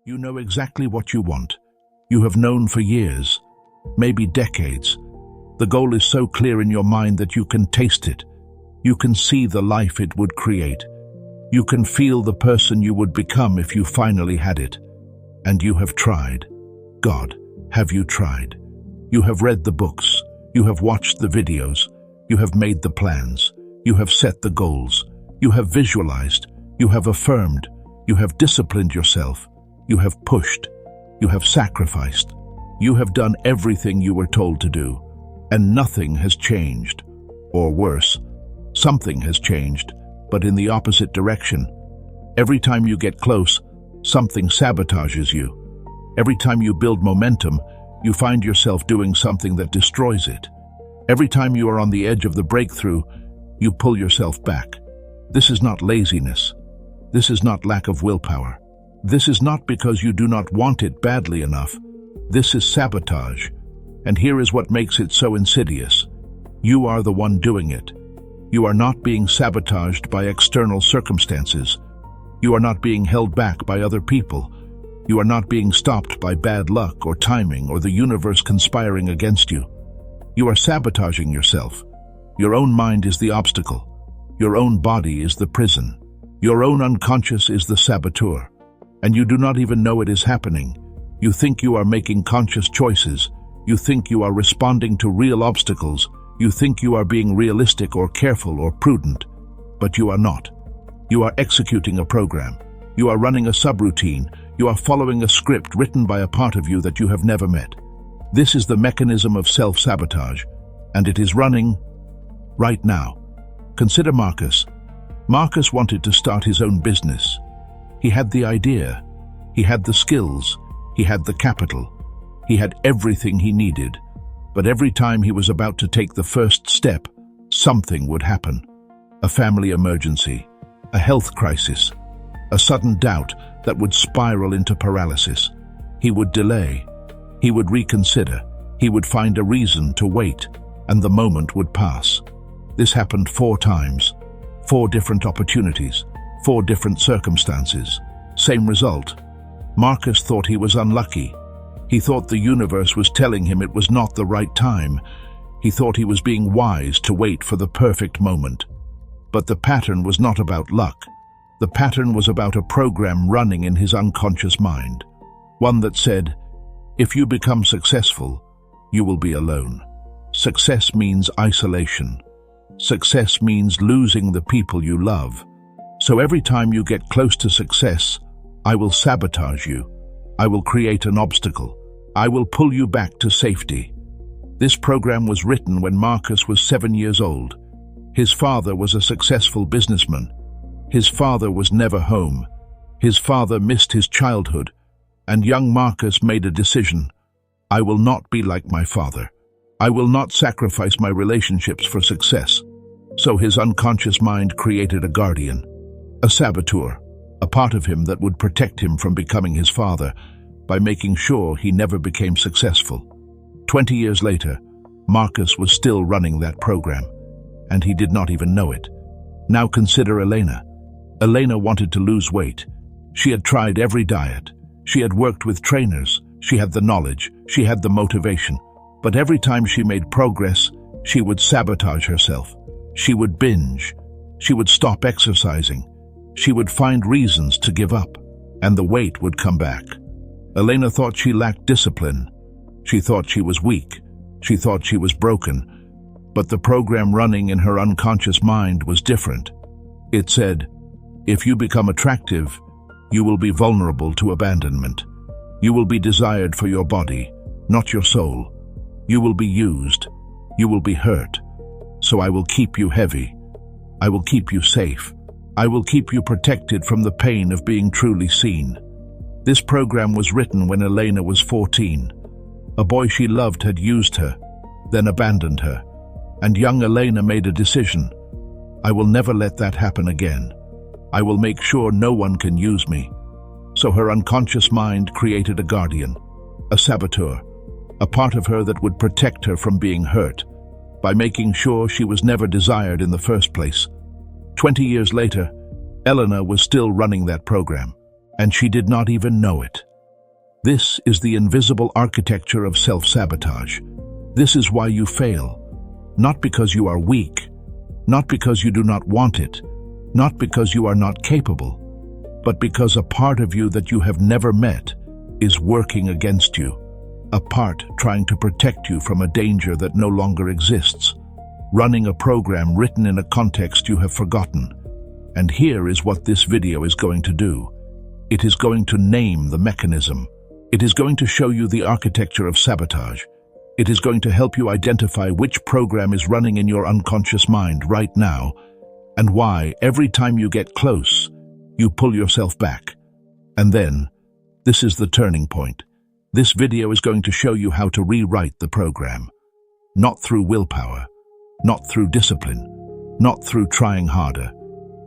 You know exactly what you want. You have known for years, maybe decades. The goal is so clear in your mind that you can taste it. You can see the life it would create. You can feel the person you would become if you finally had it. And you have tried. God, have you tried? You have read the books. You have watched the videos. You have made the plans. You have set the goals. You have visualized. You have affirmed. You have disciplined yourself. You have pushed. You have sacrificed. You have done everything you were told to do. And nothing has changed. Or worse, something has changed, but in the opposite direction. Every time you get close, something sabotages you. Every time you build momentum, you find yourself doing something that destroys it. Every time you are on the edge of the breakthrough, you pull yourself back. This is not laziness. This is not lack of willpower. This is not because you do not want it badly enough. This is sabotage. And here is what makes it so insidious. You are the one doing it. You are not being sabotaged by external circumstances. You are not being held back by other people. You are not being stopped by bad luck or timing or the universe conspiring against you. You are sabotaging yourself. Your own mind is the obstacle. Your own body is the prison. Your own unconscious is the saboteur. And you do not even know it is happening. You think you are making conscious choices. You think you are responding to real obstacles. You think you are being realistic or careful or prudent. But you are not. You are executing a program. You are running a subroutine. You are following a script written by a part of you that you have never met. This is the mechanism of self-sabotage, and it is running right now. Consider Marcus. Marcus wanted to start his own business. He had the idea. He had the skills. He had the capital. He had everything he needed. But every time he was about to take the first step, something would happen. A family emergency, a health crisis, a sudden doubt that would spiral into paralysis. He would delay. He would reconsider. He would find a reason to wait, and the moment would pass. This happened 4 times. 4 different opportunities. 4 different circumstances. Same result. Marcus thought he was unlucky. He thought the universe was telling him it was not the right time. He thought he was being wise to wait for the perfect moment. But the pattern was not about luck. The pattern was about a program running in his unconscious mind. One that said, if you become successful, you will be alone. Success means isolation. Success means losing the people you love. So every time you get close to success, I will sabotage you. I will create an obstacle. I will pull you back to safety. This program was written when Marcus was 7 years old. His father was a successful businessman. His father was never home. His father missed his childhood, and young Marcus made a decision. I will not be like my father. I will not sacrifice my relationships for success. So his unconscious mind created a guardian, a saboteur, a part of him that would protect him from becoming his father by making sure he never became successful. 20 years later, Marcus was still running that program, and he did not even know it. Now consider Elena. Elena wanted to lose weight. She had tried every diet. She had worked with trainers. She had the knowledge. She had the motivation. But every time she made progress, she would sabotage herself. She would binge. She would stop exercising. She would find reasons to give up, and the weight would come back. Elena thought she lacked discipline. She thought she was weak. She thought she was broken. But the program running in her unconscious mind was different. It said, if you become attractive, you will be vulnerable to abandonment. You will be desired for your body, not your soul. You will be used. You will be hurt. So I will keep you heavy. I will keep you safe. I will keep you protected from the pain of being truly seen. This program was written when Elena was 14. A boy she loved had used her, then abandoned her. And young Elena made a decision. I will never let that happen again. I will make sure no one can use me. So her unconscious mind created a guardian, a saboteur, a part of her that would protect her from being hurt, by making sure she was never desired in the first place. 20 years later, Elena was still running that program, and she did not even know it. This is the invisible architecture of self-sabotage. This is why you fail. Not because you are weak, not because you do not want it, not because you are not capable, but because a part of you that you have never met is working against you, a part trying to protect you from a danger that no longer exists, running a program written in a context you have forgotten. And here is what this video is going to do. It is going to name the mechanism. It is going to show you the architecture of sabotage. It is going to help you identify which program is running in your unconscious mind right now, and why every time you get close, you pull yourself back. And then, this is the turning point. This video is going to show you how to rewrite the program. Not through willpower, not through discipline, not through trying harder,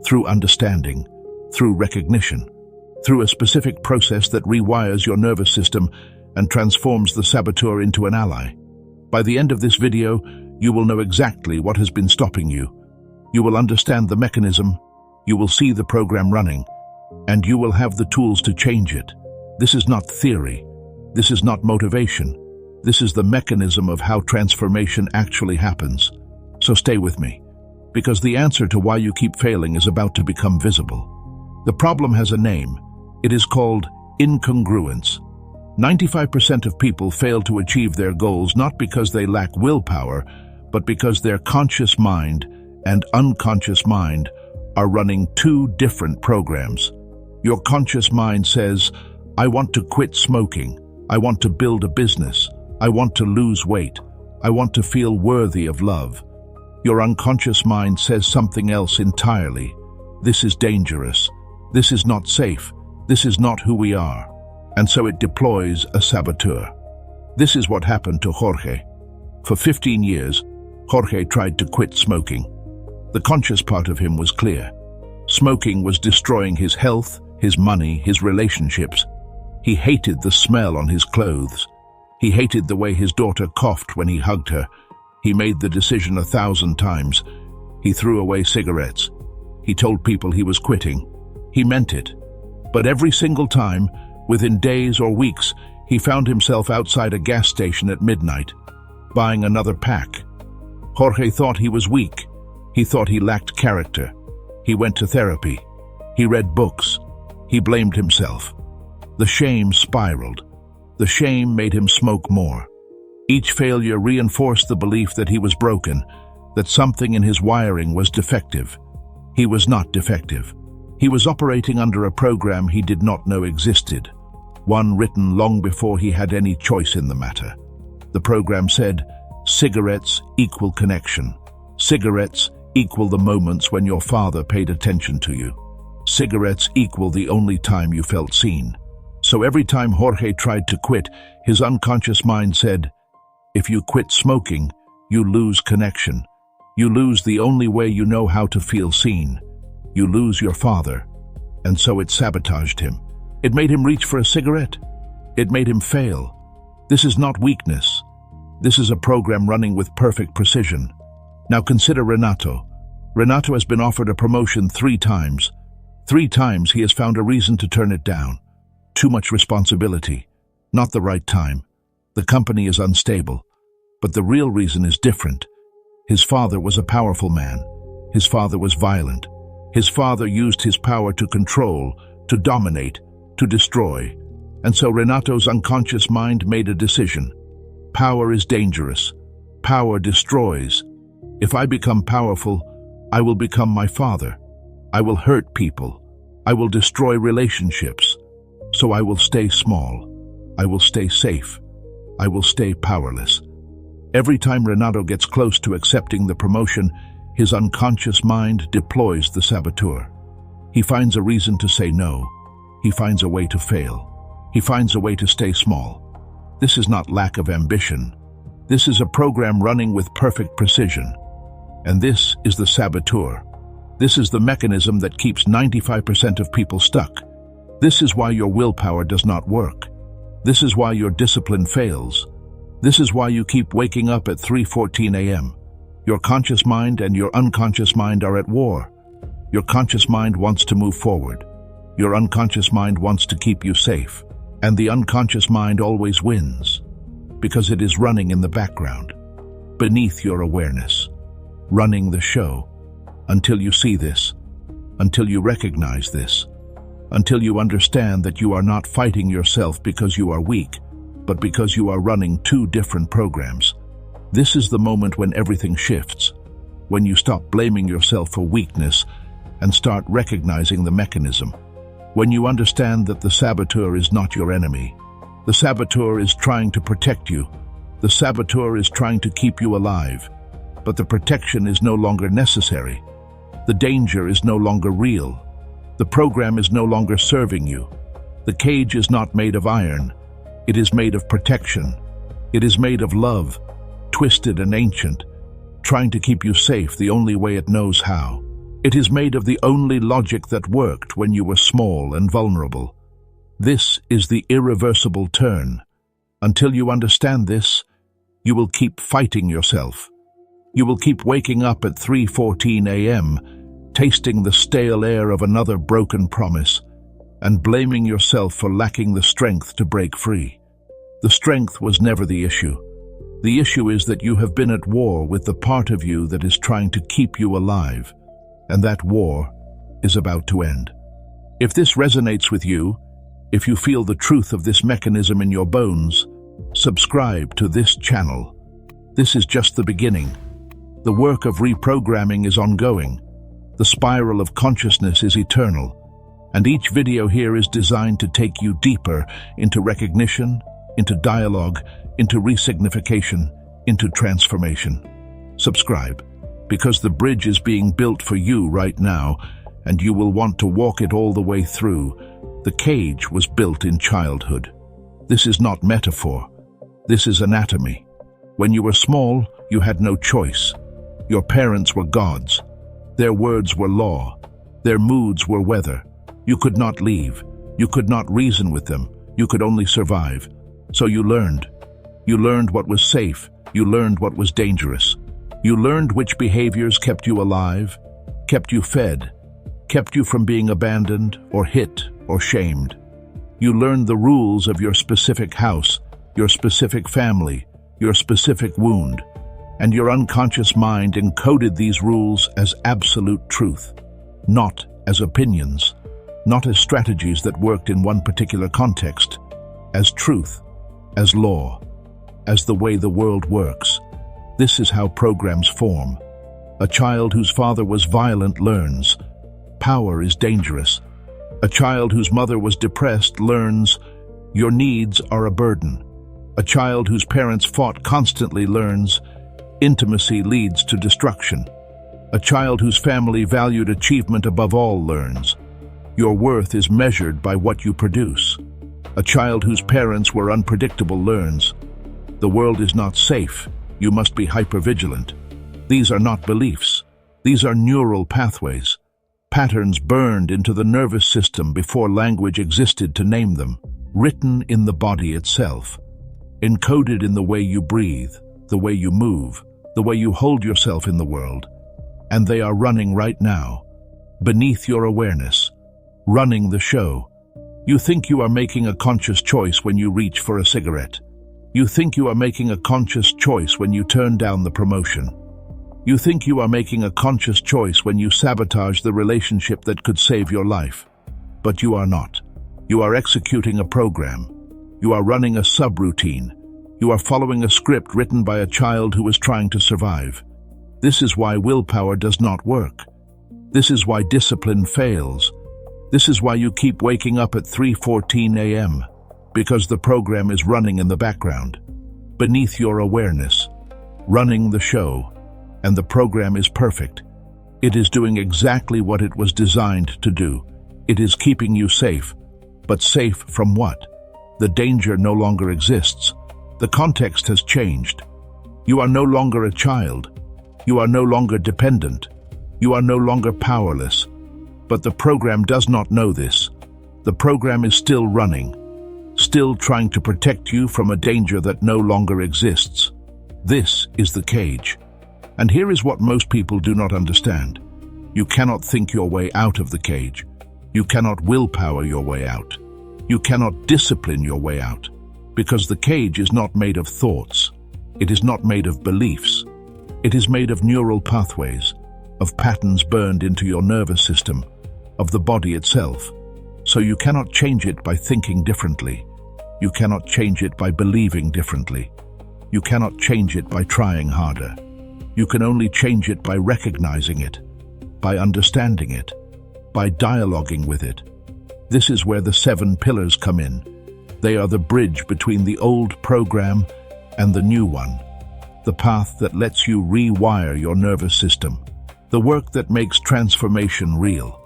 through understanding, through recognition, through a specific process that rewires your nervous system and transforms the saboteur into an ally. By the end of this video, you will know exactly what has been stopping you. You will understand the mechanism, you will see the program running, and you will have the tools to change it. This is not theory. This is not motivation. This is the mechanism of how transformation actually happens. So stay with me, because the answer to why you keep failing is about to become visible. The problem has a name. It is called incongruence. 95% of people fail to achieve their goals not because they lack willpower, but because their conscious mind and unconscious mind are running two different programs. Your conscious mind says, I want to quit smoking. I want to build a business. I want to lose weight. I want to feel worthy of love. Your unconscious mind says something else entirely. This is dangerous. This is not safe. This is not who we are. And so it deploys a saboteur. This is what happened to Jorge. For 15 years, Jorge tried to quit smoking. The conscious part of him was clear. Smoking was destroying his health, his money, his relationships. He hated the smell on his clothes. He hated the way his daughter coughed when he hugged her. He made the decision 1,000 times. He threw away cigarettes. He told people he was quitting. He meant it. But every single time, within days or weeks, he found himself outside a gas station at midnight, buying another pack. Jorge thought he was weak. He thought he lacked character. He went to therapy. He read books. He blamed himself. The shame spiraled. The shame made him smoke more. Each failure reinforced the belief that he was broken, that something in his wiring was defective. He was not defective. He was operating under a program he did not know existed, one written long before he had any choice in the matter. The program said, cigarettes equal connection. Cigarettes equal the moments when your father paid attention to you. Cigarettes equal the only time you felt seen. So every time Jorge tried to quit, his unconscious mind said, if you quit smoking, you lose connection. You lose the only way you know how to feel seen. You lose your father. And so it sabotaged him. It made him reach for a cigarette. It made him fail. This is not weakness. This is a program running with perfect precision. Now consider Renato. Renato has been offered a promotion 3 times. 3 times he has found a reason to turn it down. Too much responsibility. Not the right time. The company is unstable. But the real reason is different. His father was a powerful man. His father was violent. His father used his power to control, to dominate, to destroy. And so Renato's unconscious mind made a decision. Power is dangerous. Power destroys. If I become powerful, I will become my father. I will hurt people. I will destroy relationships. So I will stay small. I will stay safe. I will stay powerless. Every time Renato gets close to accepting the promotion, his unconscious mind deploys the saboteur. He finds a reason to say no. He finds a way to fail. He finds a way to stay small. This is not lack of ambition. This is a program running with perfect precision. And this is the saboteur. This is the mechanism that keeps 95% of people stuck. This is why your willpower does not work. This is why your discipline fails. This is why you keep waking up at 3:14 a.m. Your conscious mind and your unconscious mind are at war. Your conscious mind wants to move forward. Your unconscious mind wants to keep you safe. And the unconscious mind always wins, because it is running in the background, beneath your awareness, running the show. Until you see this, until you recognize this, until you understand that you are not fighting yourself because you are weak, but because you are running two different programs. This is the moment when everything shifts, when you stop blaming yourself for weakness and start recognizing the mechanism. When you understand that the saboteur is not your enemy. The saboteur is trying to protect you. The saboteur is trying to keep you alive. But the protection is no longer necessary. The danger is no longer real. The program is no longer serving you. The cage is not made of iron. It is made of protection. It is made of love, twisted and ancient, trying to keep you safe the only way it knows how. It is made of the only logic that worked when you were small and vulnerable. This is the irreversible turn. Until you understand this, you will keep fighting yourself. You will keep waking up at 3:14 a.m., tasting the stale air of another broken promise, and blaming yourself for lacking the strength to break free. The strength was never the issue. The issue is that you have been at war with the part of you that is trying to keep you alive, and that war is about to end. If this resonates with you, if you feel the truth of this mechanism in your bones, subscribe to this channel. This is just the beginning. The work of reprogramming is ongoing. The spiral of consciousness is eternal, and each video here is designed to take you deeper into recognition, into dialogue, into resignification, into transformation. Subscribe, because the bridge is being built for you right now, and you will want to walk it all the way through. The cage was built in childhood. This is not metaphor. This is anatomy. When you were small, you had no choice. Your parents were gods. Their words were law. Their moods were weather. You could not leave. You could not reason with them. You could only survive. So you learned. You learned what was safe. You learned what was dangerous. You learned which behaviors kept you alive, kept you fed, kept you from being abandoned or hit or shamed. You learned the rules of your specific house, your specific family, your specific wound, and your unconscious mind encoded these rules as absolute truth, not as opinions, not as strategies that worked in one particular context, as truth, as law, as the way the world works. This is how programs form. A child whose father was violent learns, power is dangerous. A child whose mother was depressed learns, your needs are a burden. A child whose parents fought constantly learns, intimacy leads to destruction. A child whose family valued achievement above all learns, your worth is measured by what you produce. A child whose parents were unpredictable learns, the world is not safe, you must be hypervigilant. These are not beliefs. These are neural pathways, patterns burned into the nervous system before language existed to name them, written in the body itself, encoded in the way you breathe, the way you move, the way you hold yourself in the world. And they are running right now, beneath your awareness, running the show. You think you are making a conscious choice when you reach for a cigarette. You think you are making a conscious choice when you turn down the promotion. You think you are making a conscious choice when you sabotage the relationship that could save your life. But you are not. You are executing a program. You are running a subroutine. You are following a script written by a child who is trying to survive. This is why willpower does not work. This is why discipline fails. This is why you keep waking up at 3:14 a.m. Because the program is running in the background, beneath your awareness, running the show, and the program is perfect. It is doing exactly what it was designed to do. It is keeping you safe. But safe from what? The danger no longer exists. The context has changed. You are no longer a child. You are no longer dependent. You are no longer powerless. But the program does not know this. The program is still running, still trying to protect you from a danger that no longer exists. This is the cage. And here is what most people do not understand. You cannot think your way out of the cage. You cannot willpower your way out. You cannot discipline your way out, because the cage is not made of thoughts. It is not made of beliefs. It is made of neural pathways, of patterns burned into your nervous system, of the body itself. So you cannot change it by thinking differently. You cannot change it by believing differently. You cannot change it by trying harder. You can only change it by recognizing it, by understanding it, by dialoguing with it. This is where the 7 pillars come in. They are the bridge between the old program and the new one, the path that lets you rewire your nervous system, the work that makes transformation real.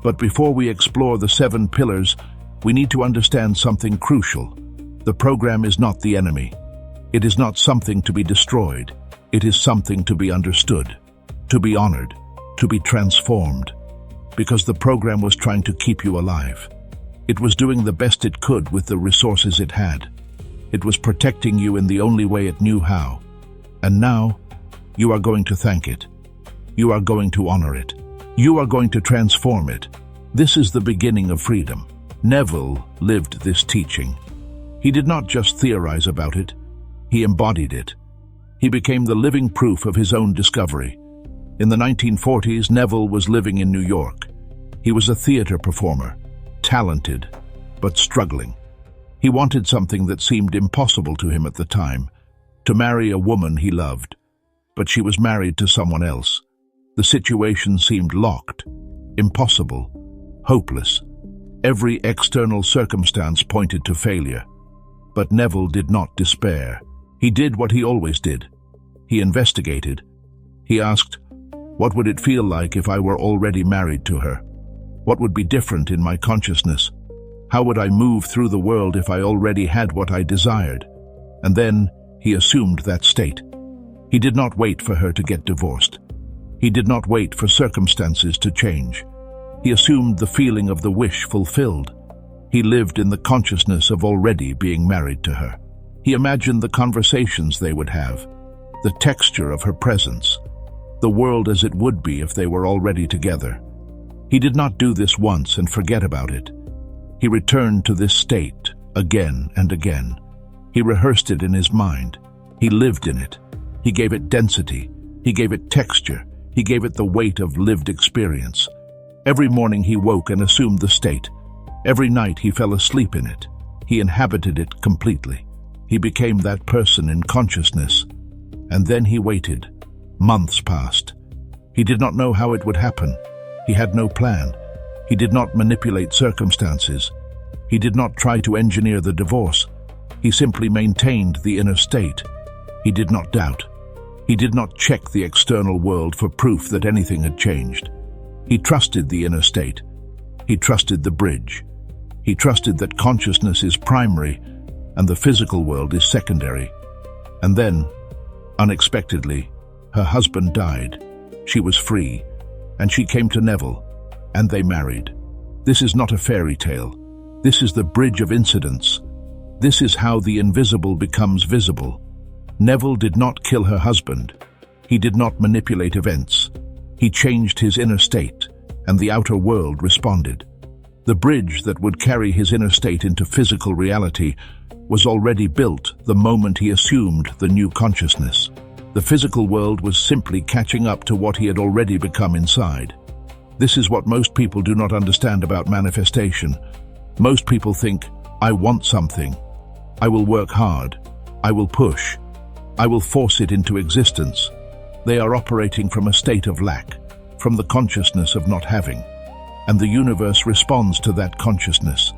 But before we explore the 7 pillars, we need to understand something crucial. The program is not the enemy. It is not something to be destroyed. It is something to be understood, to be honored, to be transformed. Because the program was trying to keep you alive. It was doing the best it could with the resources it had. It was protecting you in the only way it knew how. And now, you are going to thank it. You are going to honor it. You are going to transform it. This is the beginning of freedom. Neville lived this teaching. He did not just theorize about it. He embodied it. He became the living proof of his own discovery. In the 1940s, Neville was living in New York. He was a theater performer, talented, but struggling. He wanted something that seemed impossible to him at the time, to marry a woman he loved. But she was married to someone else. The situation seemed locked, impossible, hopeless. Every external circumstance pointed to failure. But Neville did not despair. He did what he always did. He investigated. He asked, what would it feel like if I were already married to her? What would be different in my consciousness? How would I move through the world if I already had what I desired? And then he assumed that state. He did not wait for her to get divorced. He did not wait for circumstances to change. He assumed the feeling of the wish fulfilled. He lived in the consciousness of already being married to her. He imagined the conversations they would have, the texture of her presence, the world as it would be if they were already together. He did not do this once and forget about it. He returned to this state again and again. He rehearsed it in his mind. He lived in it. He gave it density. He gave it texture. He gave it the weight of lived experience. Every morning he woke and assumed the state. Every night he fell asleep in it. He inhabited it completely. He became that person in consciousness. And then he waited. Months passed. He did not know how it would happen. He had no plan. He did not manipulate circumstances. He did not try to engineer the divorce. He simply maintained the inner state. He did not doubt. He did not check the external world for proof that anything had changed. He trusted the inner state. He trusted the bridge. He trusted that consciousness is primary and the physical world is secondary. And then, unexpectedly, her husband died. She was free, and she came to Neville, and they married. This is not a fairy tale. This is the bridge of incidents. This is how the invisible becomes visible. Neville did not kill her husband. He did not manipulate events. He changed his inner state, and the outer world responded. The bridge that would carry his inner state into physical reality was already built the moment he assumed the new consciousness. The physical world was simply catching up to what he had already become inside. This is what most people do not understand about manifestation. Most people think, I want something. I will work hard. I will push. I will force it into existence. They are operating from a state of lack, from the consciousness of not having. And the universe responds to that consciousness.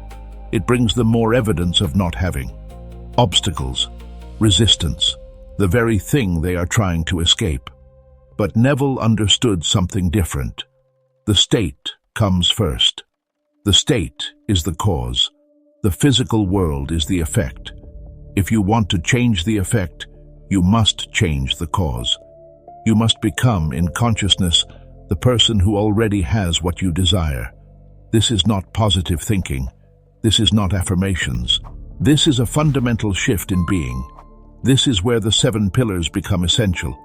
It brings them more evidence of not having. Obstacles, resistance, the very thing they are trying to escape. But Neville understood something different. The state comes first. The state is the cause. The physical world is the effect. If you want to change the effect, you must change the cause. You must become, in consciousness, the person who already has what you desire. This is not positive thinking. This is not affirmations. This is a fundamental shift in being. This is where the 7 pillars become essential,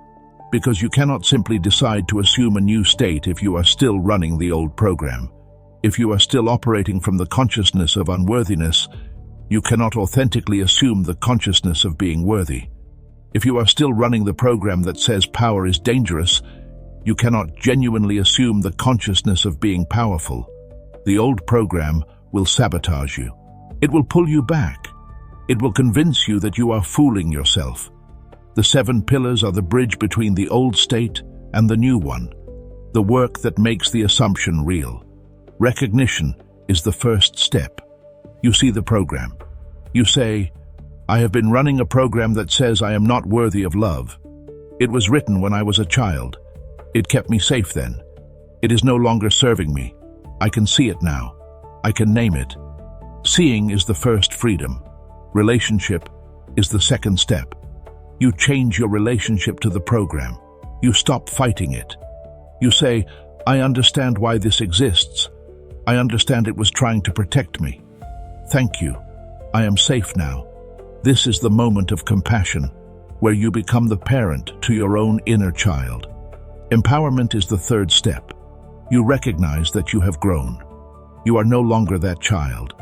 because you cannot simply decide to assume a new state if you are still running the old program. If you are still operating from the consciousness of unworthiness, you cannot authentically assume the consciousness of being worthy. If you are still running the program that says power is dangerous, you cannot genuinely assume the consciousness of being powerful. The old program will sabotage you. It will pull you back. It will convince you that you are fooling yourself. The 7 pillars are the bridge between the old state and the new one, the work that makes the assumption real. Recognition is the first step. You see the program. You say, I have been running a program that says I am not worthy of love. It was written when I was a child. It kept me safe then. It is no longer serving me. I can see it now. I can name it. Seeing is the first freedom. Relationship is the second step. You change your relationship to the program. You stop fighting it. You say, I understand why this exists. I understand it was trying to protect me. Thank you. I am safe now. This is the moment of compassion, where you become the parent to your own inner child. Empowerment is the third step. You recognize that you have grown. You are no longer that child.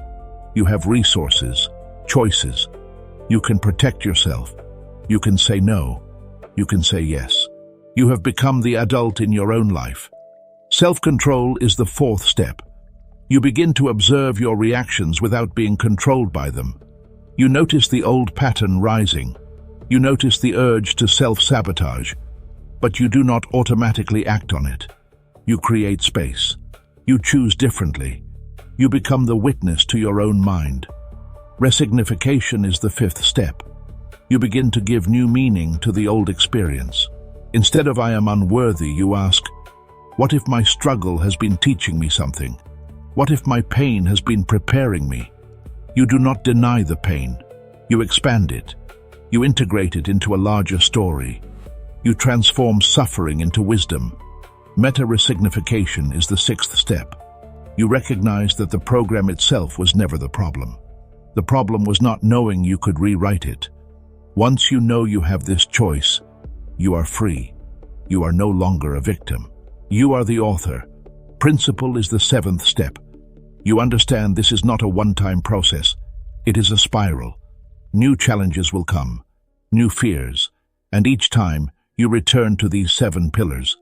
You have resources, choices. You can protect yourself. You can say no. You can say yes. You have become the adult in your own life. Self-control is the fourth step. You begin to observe your reactions without being controlled by them. You notice the old pattern rising. You notice the urge to self-sabotage, but you do not automatically act on it. You create space. You choose differently. You become the witness to your own mind. Resignification is the fifth step. You begin to give new meaning to the old experience. Instead of I am unworthy, you ask, what if my struggle has been teaching me something? What if my pain has been preparing me? You do not deny the pain. You expand it. You integrate it into a larger story. You transform suffering into wisdom. Meta-resignification is the sixth step. You recognize that the program itself was never the problem. The problem was not knowing you could rewrite it. Once you know you have this choice, you are free. You are no longer a victim. You are the author. Principle is the seventh step. You understand this is not a one-time process. It is a spiral. New challenges will come, new fears, and each time you return to these 7 pillars.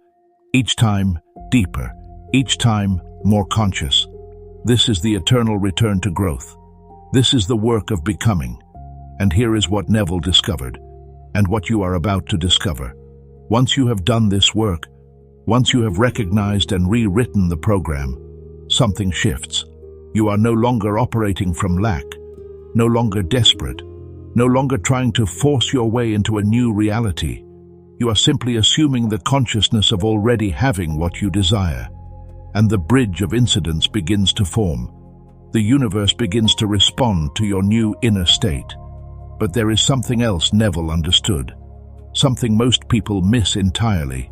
Each time deeper, each time more conscious. This is the eternal return to growth. This is the work of becoming. And here is what Neville discovered, and what you are about to discover. Once you have done this work, once you have recognized and rewritten the program, something shifts. You are no longer operating from lack, no longer desperate, no longer trying to force your way into a new reality. You are simply assuming the consciousness of already having what you desire. And the bridge of incidents begins to form. The universe begins to respond to your new inner state. But there is something else Neville understood, something most people miss entirely.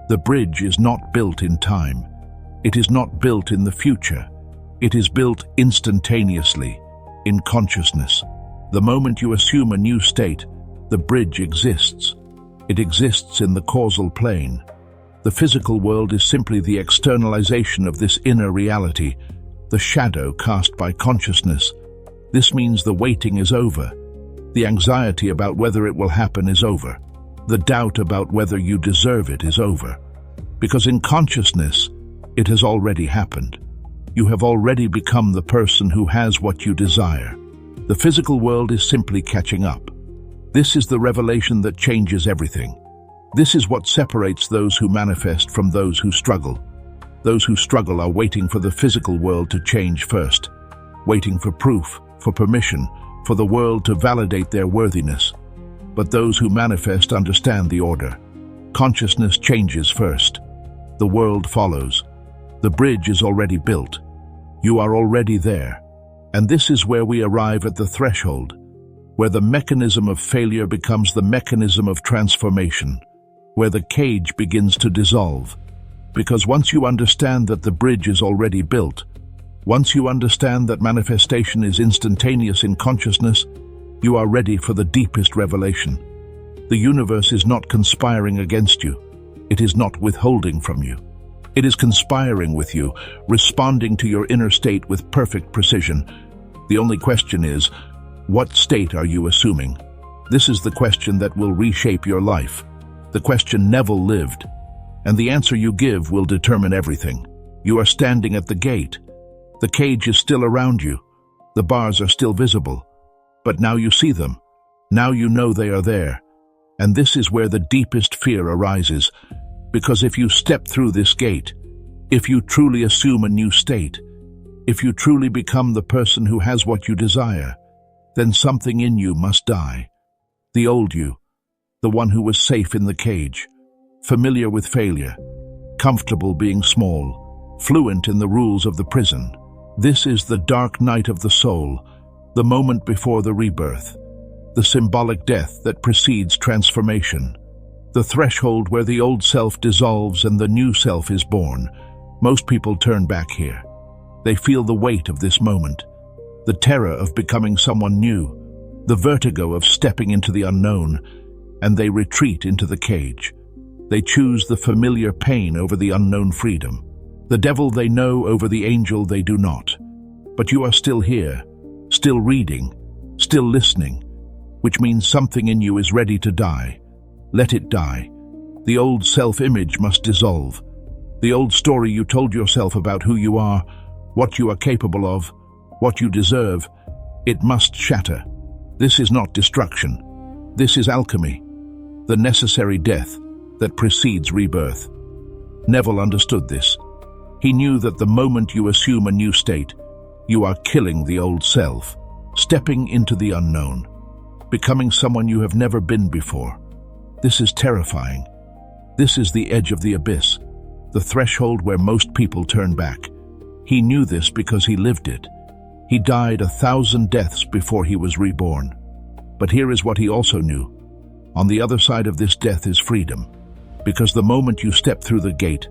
The bridge is not built in time. It is not built in the future. It is built instantaneously, in consciousness. The moment you assume a new state, the bridge exists. It exists in the causal plane. The physical world is simply the externalization of this inner reality, the shadow cast by consciousness. This means the waiting is over. The anxiety about whether it will happen is over. The doubt about whether you deserve it is over. Because in consciousness, it has already happened. You have already become the person who has what you desire. The physical world is simply catching up. This is the revelation that changes everything. This is what separates those who manifest from those who struggle. Those who struggle are waiting for the physical world to change first, waiting for proof, for permission, for the world to validate their worthiness. But those who manifest understand the order. Consciousness changes first. The world follows. The bridge is already built. You are already there. And this is where we arrive at the threshold, where the mechanism of failure becomes the mechanism of transformation, where the cage begins to dissolve. Because once you understand that the bridge is already built, once you understand that manifestation is instantaneous in consciousness, you are ready for the deepest revelation. The universe is not conspiring against you. It is not withholding from you. It is conspiring with you, responding to your inner state with perfect precision. The only question is, what state are you assuming? This is the question that will reshape your life. The question Neville lived, and the answer you give will determine everything. You are standing at the gate. The cage is still around you. The bars are still visible. But now you see them. Now you know they are there. And this is where the deepest fear arises. Because if you step through this gate, if you truly assume a new state, if you truly become the person who has what you desire, then something in you must die. The old you, the one who was safe in the cage, familiar with failure, comfortable being small, fluent in the rules of the prison. This is the dark night of the soul, the moment before the rebirth, the symbolic death that precedes transformation, the threshold where the old self dissolves and the new self is born. Most people turn back here. They feel the weight of this moment, the terror of becoming someone new, the vertigo of stepping into the unknown, and they retreat into the cage. They choose the familiar pain over the unknown freedom, the devil they know over the angel they do not. But you are still here, still reading, still listening, which means something in you is ready to die. Let it die. The old self-image must dissolve. The old story you told yourself about who you are, what you are capable of, what you deserve, it must shatter. This is not destruction. This is alchemy, the necessary death that precedes rebirth. Neville understood this. He knew that the moment you assume a new state, you are killing the old self, stepping into the unknown, becoming someone you have never been before. This is terrifying. This is the edge of the abyss, the threshold where most people turn back. He knew this because he lived it. He died 1,000 deaths before he was reborn. But here is what he also knew. On the other side of this death is freedom. Because the moment you step through the gate,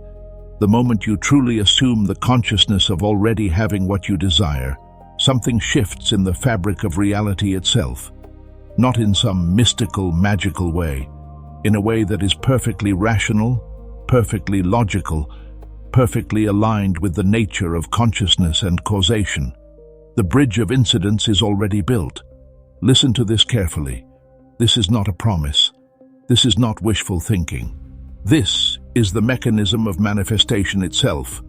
the moment you truly assume the consciousness of already having what you desire, something shifts in the fabric of reality itself. Not in some mystical, magical way, in a way that is perfectly rational, perfectly logical, perfectly aligned with the nature of consciousness and causation. The bridge of incidents is already built. Listen to this carefully. This is not a promise. This is not wishful thinking. This is the mechanism of manifestation itself.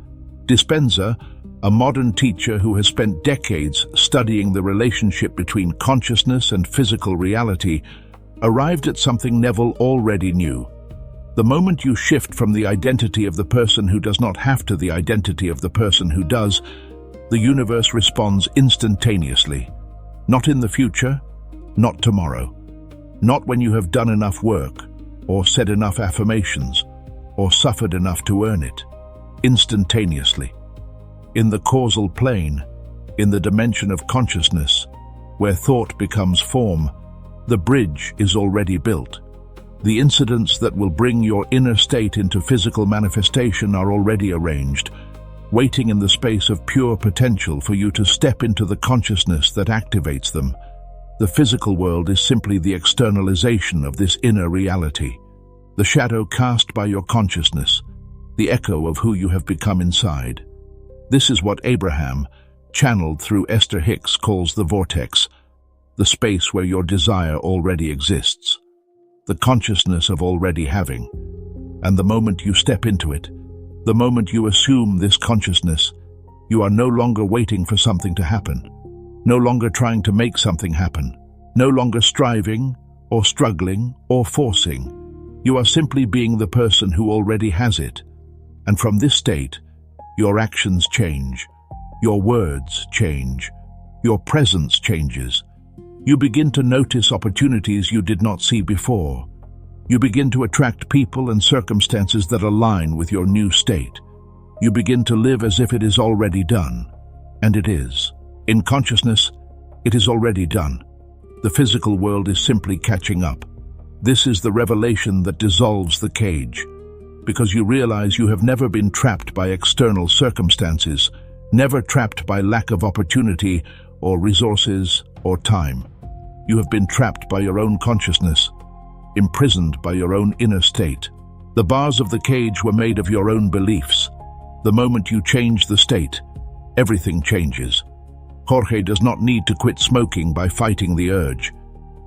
Dispenza, a modern teacher who has spent decades studying the relationship between consciousness and physical reality, arrived at something Neville already knew. The moment you shift from the identity of the person who does not have to the identity of the person who does, the universe responds instantaneously. Not in the future, not tomorrow. Not when you have done enough work, or said enough affirmations, or suffered enough to earn it. Instantaneously. In the causal plane, in the dimension of consciousness, where thought becomes form, the bridge is already built. The incidents that will bring your inner state into physical manifestation are already arranged, waiting in the space of pure potential for you to step into the consciousness that activates them. The physical world is simply the externalization of this inner reality, the shadow cast by your consciousness, the echo of who you have become inside. This is what Abraham, channeled through Esther Hicks, calls the vortex, the space where your desire already exists, the consciousness of already having. And the moment you step into it, the moment you assume this consciousness, you are no longer waiting for something to happen, no longer trying to make something happen, no longer striving or struggling or forcing. You are simply being the person who already has it. And from this state, your actions change, your words change, your presence changes. You begin to notice opportunities you did not see before. You begin to attract people and circumstances that align with your new state. You begin to live as if it is already done. And it is. In consciousness, it is already done. The physical world is simply catching up. This is the revelation that dissolves the cage, because you realize you have never been trapped by external circumstances, never trapped by lack of opportunity or resources or time. You have been trapped by your own consciousness, imprisoned by your own inner state. The bars of the cage were made of your own beliefs, The moment you change the state, everything changes. Jorge does not need to quit smoking by fighting the urge.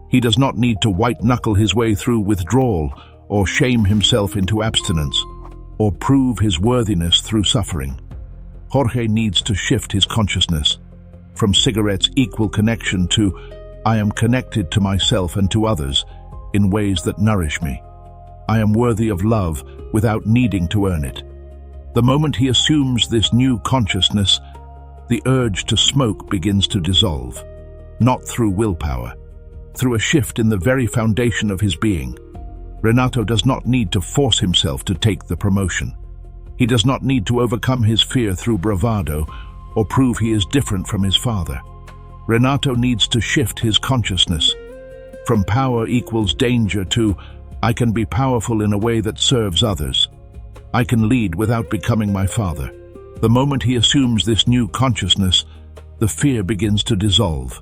He does not need to white-knuckle his way through withdrawal or shame himself into abstinence or prove his worthiness through suffering. Jorge needs to shift his consciousness from cigarettes' equal connection to I am connected to myself and to others in ways that nourish me. I am worthy of love without needing to earn it. The moment he assumes this new consciousness, the urge to smoke begins to dissolve, not through willpower, through a shift in the very foundation of his being. Renato does not need to force himself to take the promotion. He does not need to overcome his fear through bravado or prove he is different from his father. Renato needs to shift his consciousness from power equals danger to I can be powerful in a way that serves others. I can lead without becoming my father. The moment he assumes this new consciousness, the fear begins to dissolve.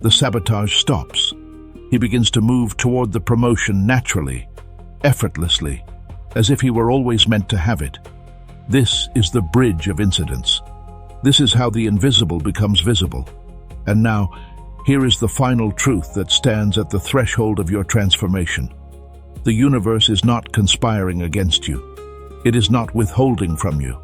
The sabotage stops. He begins to move toward the promotion naturally, effortlessly, as if he were always meant to have it. This is the bridge of incidents. This is how the invisible becomes visible. And now, here is the final truth that stands at the threshold of your transformation. The universe is not conspiring against you. It is not withholding from you.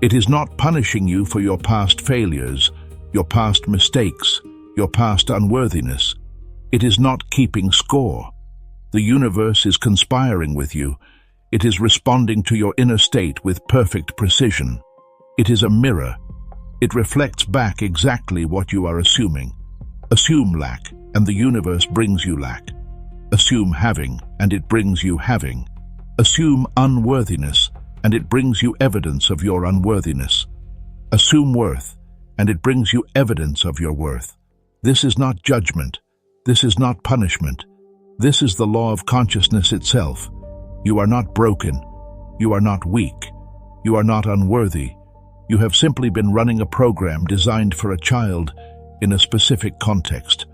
It is not punishing you for your past failures, your past mistakes, your past unworthiness. It is not keeping score. The universe is conspiring with you. It is responding to your inner state with perfect precision. It is a mirror. It reflects back exactly what you are assuming. Assume lack, and the universe brings you lack. Assume having, and it brings you having. Assume unworthiness, and it brings you evidence of your unworthiness. Assume worth, and it brings you evidence of your worth. This is not judgment. This is not punishment. This is the law of consciousness itself. You are not broken. You are not weak. You are not unworthy. You have simply been running a program designed for a child in a specific context.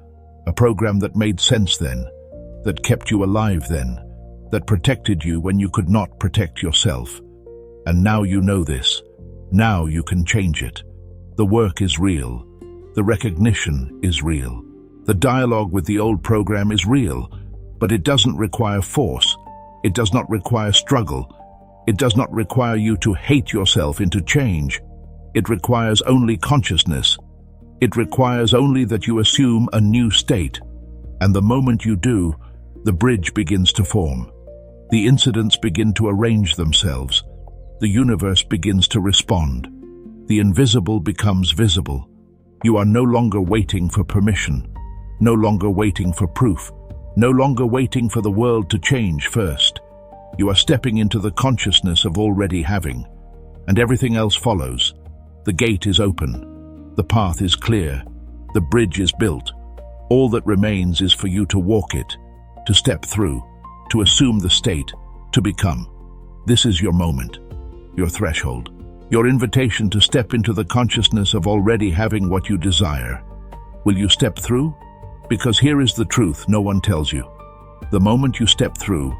A program that made sense then, that kept you alive then, that protected you when you could not protect yourself. And now you know this. Now you can change it. The work is real. The recognition is real. The dialogue with the old program is real, but it doesn't require force. It does not require struggle. It does not require you to hate yourself into change. It requires only consciousness. It requires only that you assume a new state. And the moment you do, the bridge begins to form. The incidents begin to arrange themselves. The universe begins to respond. The invisible becomes visible. You are no longer waiting for permission, no longer waiting for proof, no longer waiting for the world to change first. You are stepping into the consciousness of already having, and everything else follows. The gate is open. The path is clear. The bridge is built. All that remains is for you to walk it, to step through, to assume the state, to become. This is your moment, your threshold, your invitation to step into the consciousness of already having what you desire. Will you step through? Because here is the truth no one tells you. The moment you step through,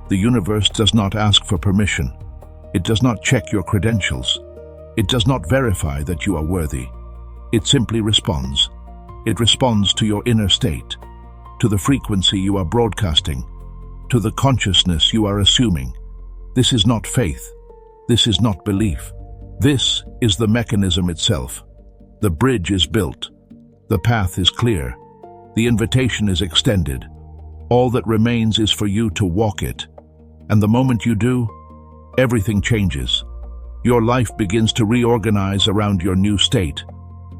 the universe does not ask for permission. It does not check your credentials. It does not verify that you are worthy. It simply responds. It responds to your inner state, to the frequency you are broadcasting, to the consciousness you are assuming. This is not faith. This is not belief. This is the mechanism itself. The bridge is built. The path is clear. The invitation is extended. All that remains is for you to walk it. And the moment you do, everything changes. Your life begins to reorganize around your new state.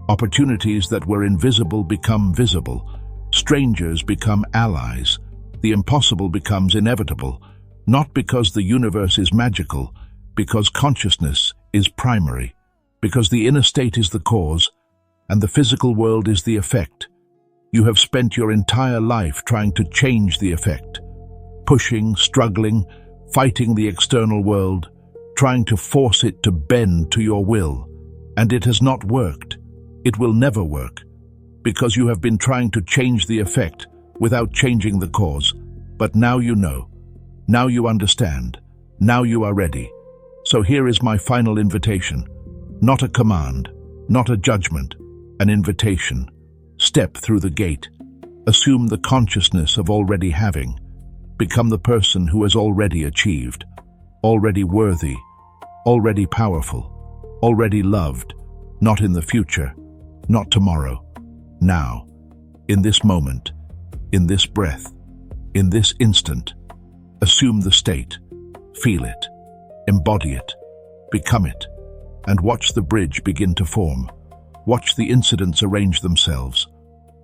Opportunities that were invisible become visible. Strangers become allies. The impossible becomes inevitable, not because the universe is magical, because consciousness is primary, because the inner state is the cause, and the physical world is the effect. You have spent your entire life trying to change the effect, pushing, struggling, fighting the external world, trying to force it to bend to your will, and it has not worked. It will never work, because you have been trying to change the effect without changing the cause. But now you know. Now you understand. Now you are ready. So here is my final invitation. Not a command, not a judgment, an invitation. Step through the gate. Assume the consciousness of already having. Become the person who has already achieved, already worthy, already powerful, already loved, not in the future, not tomorrow, now, in this moment, in this breath, in this instant. Assume the state, feel it, embody it, become it, and watch the bridge begin to form. Watch the incidents arrange themselves.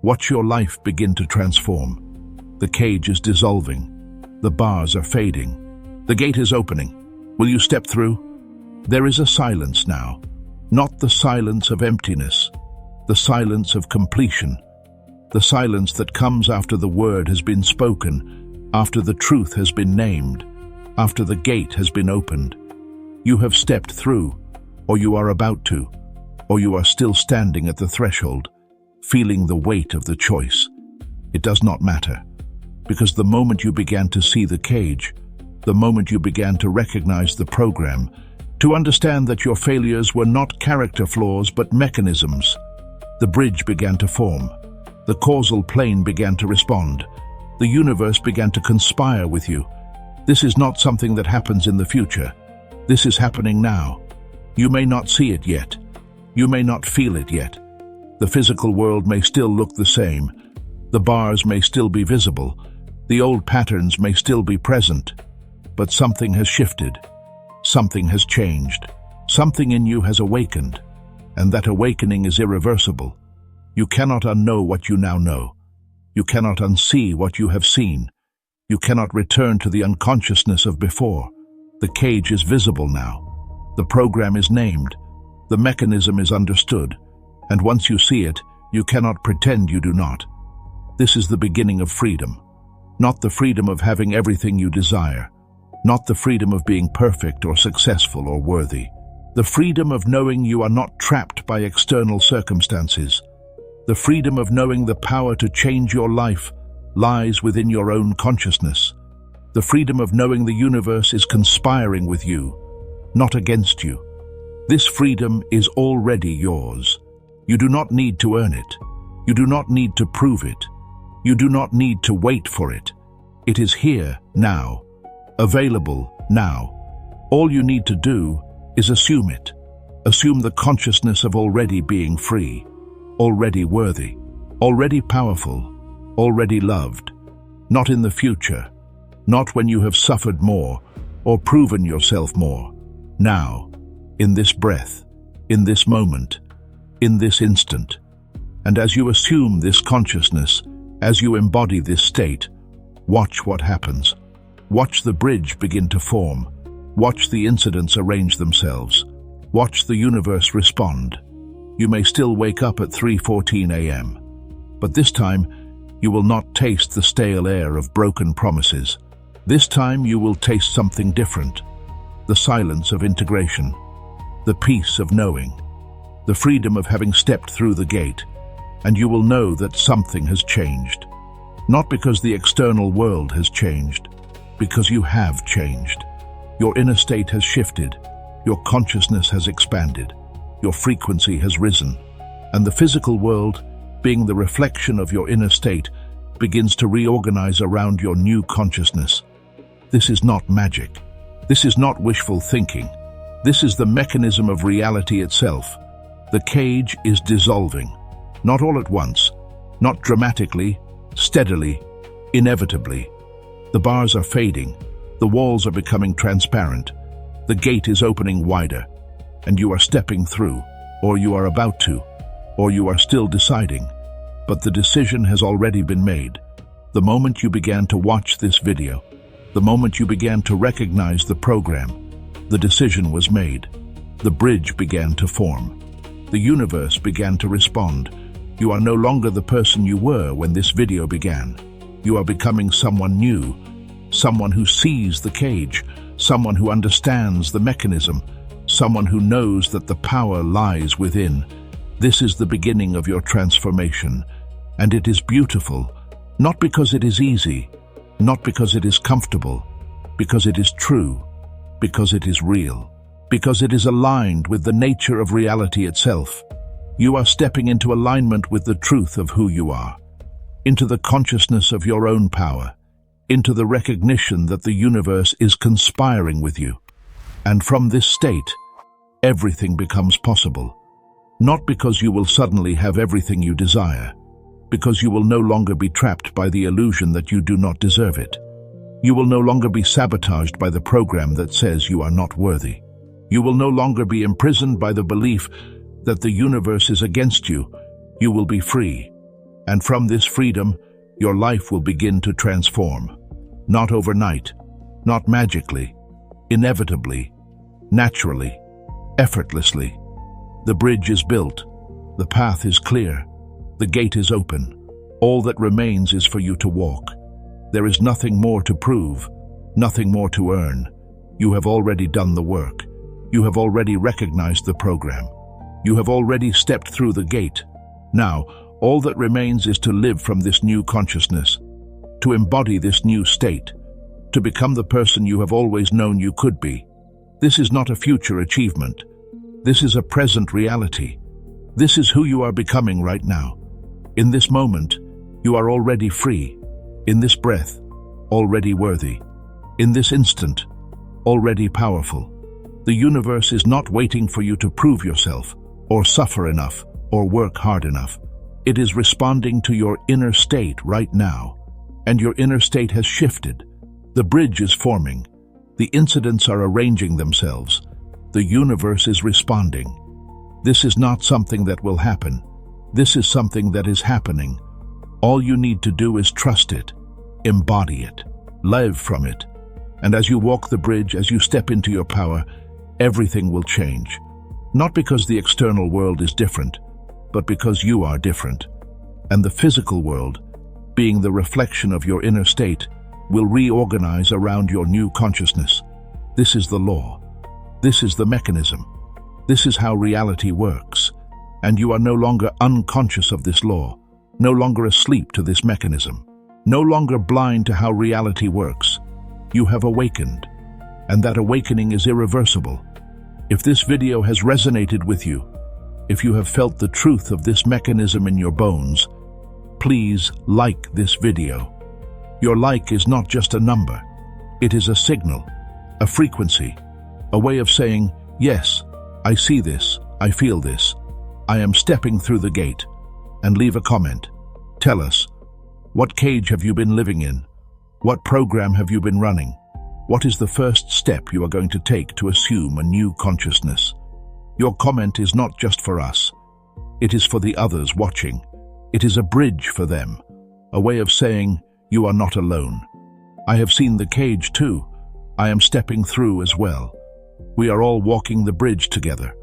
Watch your life begin to transform. The cage is dissolving. The bars are fading. The gate is opening. Will you step through? There is a silence now, not the silence of emptiness, the silence of completion, the silence that comes after the word has been spoken, after the truth has been named, after the gate has been opened. You have stepped through, or you are about to, or you are still standing at the threshold, feeling the weight of the choice. It does not matter, because the moment you began to see the cage, the moment you began to recognize the program, to understand that your failures were not character flaws but mechanisms, the bridge began to form. The causal plane began to respond. The universe began to conspire with you. This is not something that happens in the future. This is happening now. You may not see it yet. You may not feel it yet. The physical world may still look the same. The bars may still be visible. The old patterns may still be present. But something has shifted. Something has changed. Something in you has awakened. And that awakening is irreversible. You cannot unknow what you now know. You cannot unsee what you have seen. You cannot return to the unconsciousness of before. The cage is visible now. The program is named. The mechanism is understood. And once you see it, you cannot pretend you do not. This is the beginning of freedom. Not the freedom of having everything you desire. Not the freedom of being perfect or successful or worthy. The freedom of knowing you are not trapped by external circumstances. The freedom of knowing the power to change your life lies within your own consciousness. The freedom of knowing the universe is conspiring with you, not against you. This freedom is already yours. You do not need to earn it. You do not need to prove it. You do not need to wait for it. It is here, now. Available, now. All you need to do is assume it. Assume the consciousness of already being free, already worthy, already powerful, already loved. Not in the future, not when you have suffered more or proven yourself more. Now, in this breath, in this moment, in this instant. And as you assume this consciousness, as you embody this state, watch what happens. Watch the bridge begin to form. Watch the incidents arrange themselves. Watch the universe respond. You may still wake up at 3:14 a.m., but this time you will not taste the stale air of broken promises. This time you will taste something different. The silence of integration, the peace of knowing, the freedom of having stepped through the gate, and you will know that something has changed. Not because the external world has changed, because you have changed. Your inner state has shifted, your consciousness has expanded, your frequency has risen, and the physical world, being the reflection of your inner state, begins to reorganize around your new consciousness. This is not magic. This is not wishful thinking. This is the mechanism of reality itself. The cage is dissolving, not all at once, not dramatically, steadily, inevitably. The bars are fading, the walls are becoming transparent, the gate is opening wider, and you are stepping through, or you are about to, or you are still deciding, but the decision has already been made. The moment you began to watch this video, the moment you began to recognize the program, the decision was made. The bridge began to form. The universe began to respond. You are no longer the person you were when this video began. You are becoming someone new, someone who sees the cage, someone who understands the mechanism, someone who knows that the power lies within. This is the beginning of your transformation, and it is beautiful, not because it is easy, not because it is comfortable, because it is true, because it is real. because it is aligned with the nature of reality itself. You are stepping into alignment with the truth of who you are, into the consciousness of your own power, into the recognition that the universe is conspiring with you. And from this state, everything becomes possible. Not because you will suddenly have everything you desire, because you will no longer be trapped by the illusion that you do not deserve it. You will no longer be sabotaged by the program that says you are not worthy. You will no longer be imprisoned by the belief that the universe is against you. You will be free. And from this freedom, your life will begin to transform. Not overnight, not magically, inevitably, naturally, effortlessly. The bridge is built. The path is clear. The gate is open. All that remains is for you to walk. There is nothing more to prove, nothing more to earn. You have already done the work. You have already recognized the program. You have already stepped through the gate. Now, all that remains is to live from this new consciousness, to embody this new state, to become the person you have always known you could be. This is not a future achievement. This is a present reality. This is who you are becoming right now. In this moment, you are already free. In this breath, already worthy. In this instant, already powerful. The universe is not waiting for you to prove yourself, or suffer enough, or work hard enough. It is responding to your inner state right now, and your inner state has shifted. The bridge is forming. The incidents are arranging themselves. The universe is responding. This is not something that will happen. This is something that is happening. All you need to do is trust it, embody it, live from it. And as you walk the bridge, as you step into your power, everything will change. Not because the external world is different, but because you are different. And the physical world, being the reflection of your inner state, will reorganize around your new consciousness. This is the law. This is the mechanism. This is how reality works. And you are no longer unconscious of this law, no longer asleep to this mechanism, no longer blind to how reality works. You have awakened, and that awakening is irreversible. If this video has resonated with you, if you have felt the truth of this mechanism in your bones, please like this video. Your like is not just a number. It is a signal, a frequency, a way of saying, yes, I see this, I feel this, I am stepping through the gate. And leave a comment. Tell us, what cage have you been living in? What program have you been running? What is the first step you are going to take to assume a new consciousness? Your comment is not just for us. It is for the others watching. It is a bridge for them, a way of saying, you are not alone. I have seen the cage too. I am stepping through as well. We are all walking the bridge together,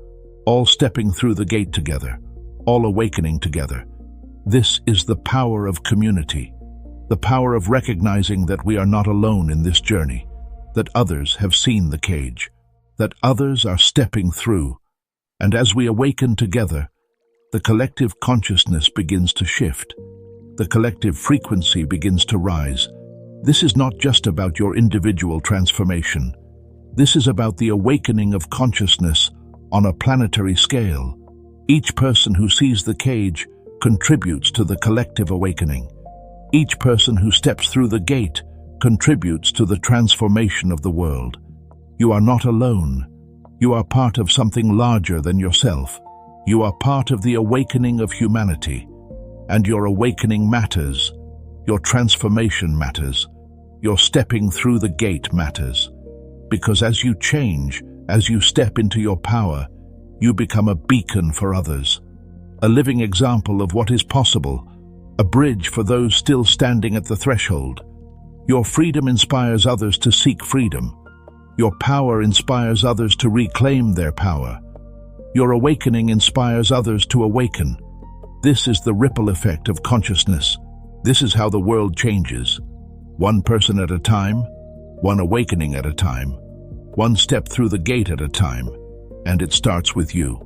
all stepping through the gate together, all awakening together. This is the power of community, the power of recognizing that we are not alone in this journey, that others have seen the cage, that others are stepping through. And as we awaken together, the collective consciousness begins to shift. The collective frequency begins to rise. This is not just about your individual transformation. This is about the awakening of consciousness on a planetary scale. Each person who sees the cage contributes to the collective awakening. Each person who steps through the gate contributes to the transformation of the world. You are not alone. You are part of something larger than yourself. You are part of the awakening of humanity. And your awakening matters. Your transformation matters. Your stepping through the gate matters. Because as you change, as you step into your power, you become a beacon for others, a living example of what is possible, a bridge for those still standing at the threshold. Your freedom inspires others to seek freedom. Your power inspires others to reclaim their power. Your awakening inspires others to awaken. This is the ripple effect of consciousness. This is how the world changes. One person at a time, one awakening at a time, one step through the gate at a time, and it starts with you.